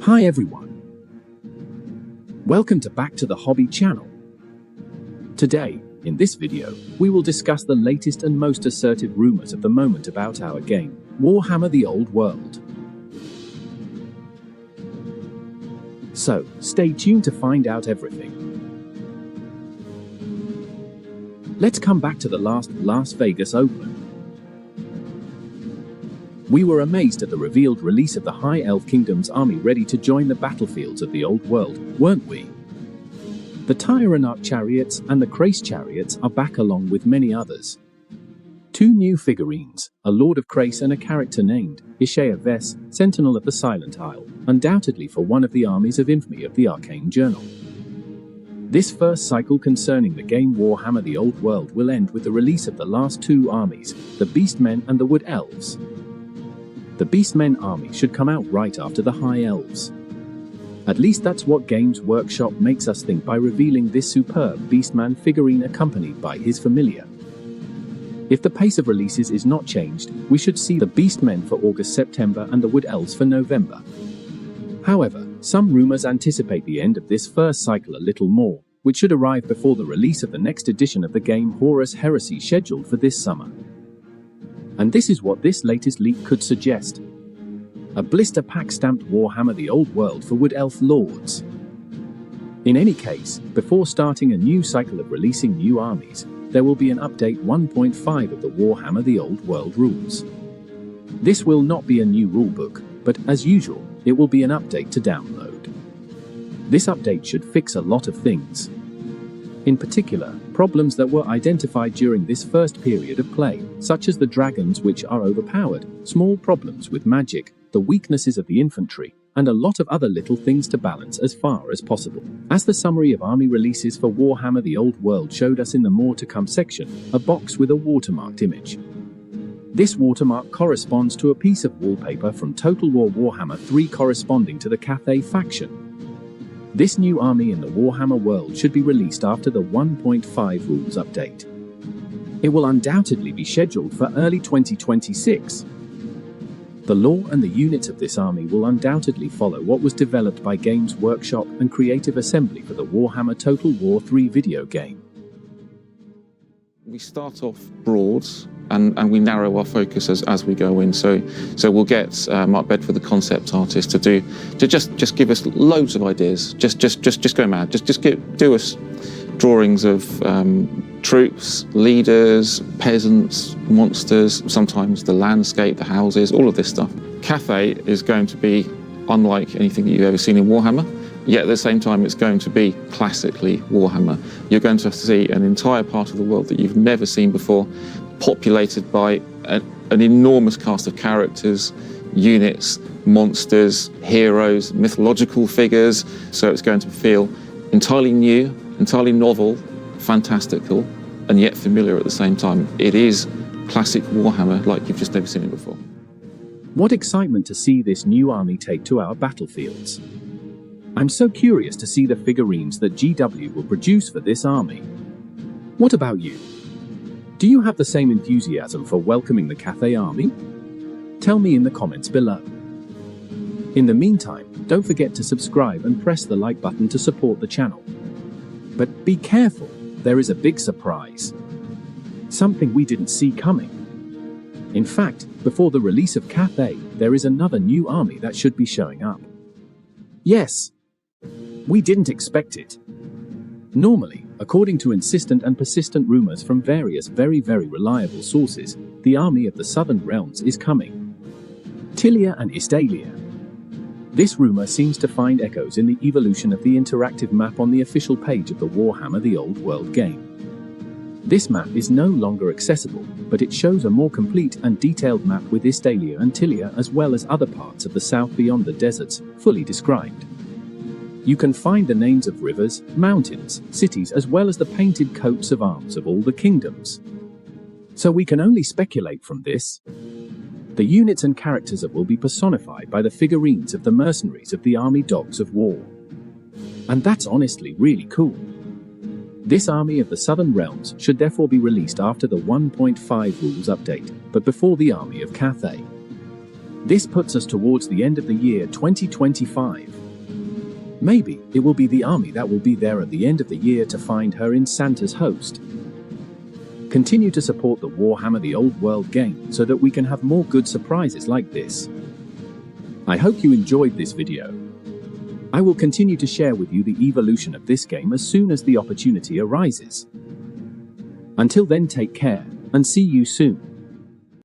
Hi everyone, welcome to Back to the Hobby channel. Today, in this video, we will discuss the latest and most assertive rumours of the moment about our game, Warhammer the Old World. So, stay tuned to find out everything. Let's come back to the last Las Vegas Open. We were amazed at the revealed release of the High Elf Kingdom's army ready to join the battlefields of the Old World, weren't we? The Tyrannarch chariots and the Krace chariots are back along with many others. Two new figurines, a Lord of Krace and a character named Ishaya Vess, Sentinel of the Silent Isle, undoubtedly for one of the armies of infamy of the Arcane Journal. This first cycle concerning the game Warhammer the Old World will end with the release of the last two armies, the Beastmen and the Wood Elves. The Beastmen army should come out right after the High Elves. At least that's what Games Workshop makes us think by revealing this superb Beastman figurine accompanied by his familiar. If the pace of releases is not changed, we should see the Beastmen for August-September and the Wood Elves for November. However, some rumours anticipate the end of this first cycle a little more, which should arrive before the release of the next edition of the game Horus Heresy scheduled for this summer. And this is what this latest leak could suggest. A blister pack stamped Warhammer the Old World for Wood Elf Lords. In any case, before starting a new cycle of releasing new armies, there will be an update 1.5 of the Warhammer the Old World rules. This will not be a new rulebook, but as usual, it will be an update to download. This update should fix a lot of things. In particular, problems that were identified during this first period of play, such as the dragons which are overpowered, small problems with magic, the weaknesses of the infantry, and a lot of other little things to balance as far as possible. As the summary of army releases for Warhammer the Old World showed us in the More to Come section, a box with a watermarked image. This watermark corresponds to a piece of wallpaper from Total War Warhammer 3 corresponding to the Cathay faction. This new army in the Warhammer world should be released after the 1.5 rules update. It will undoubtedly be scheduled for early 2026. The lore and the units of this army will undoubtedly follow what was developed by Games Workshop and Creative Assembly for the Warhammer Total War 3 video game. We start off broad and we narrow our focus as we go in. So we'll get Mark Bedford, the concept artist, to just give us loads of ideas. Just go mad. Do us drawings of troops, leaders, peasants, monsters, sometimes the landscape, the houses, all of this stuff. Cathay is going to be unlike anything that you've ever seen in Warhammer. Yet at the same time, it's going to be classically Warhammer. You're going to see an entire part of the world that you've never seen before, populated by an enormous cast of characters, units, monsters, heroes, mythological figures. So it's going to feel entirely new, entirely novel, fantastical, and yet familiar at the same time. It is classic Warhammer like you've just never seen it before. What excitement to see this new army take to our battlefields. I'm so curious to see the figurines that GW will produce for this army. What about you? Do you have the same enthusiasm for welcoming the Cathay army? Tell me in the comments below. In the meantime, don't forget to subscribe and press the like button to support the channel. But be careful, there is a big surprise. Something we didn't see coming. In fact, before the release of Cathay, there is another new army that should be showing up. Yes, we didn't expect it. Normally, according to insistent and persistent rumors from various very reliable sources, the army of the Southern Realms is coming. Tilia and Istalia. This rumor seems to find echoes in the evolution of the interactive map on the official page of the Warhammer the Old World game. This map is no longer accessible, but it shows a more complete and detailed map with Istalia and Tilia as well as other parts of the south beyond the deserts, fully described. You can find the names of rivers, mountains, cities, as well as the painted coats of arms of all the kingdoms. So we can only speculate from this. The units and characters will be personified by the figurines of the mercenaries of the army dogs of war. And that's honestly really cool. This army of the Southern Realms should therefore be released after the 1.5 rules update, but before the army of Cathay. This puts us towards the end of the year 2025. Maybe it will be the army that will be there at the end of the year to find her in Santa's host. Continue to support the Warhammer the Old World game so that we can have more good surprises like this. I hope you enjoyed this video. I will continue to share with you the evolution of this game as soon as the opportunity arises. Until then, take care and see you soon.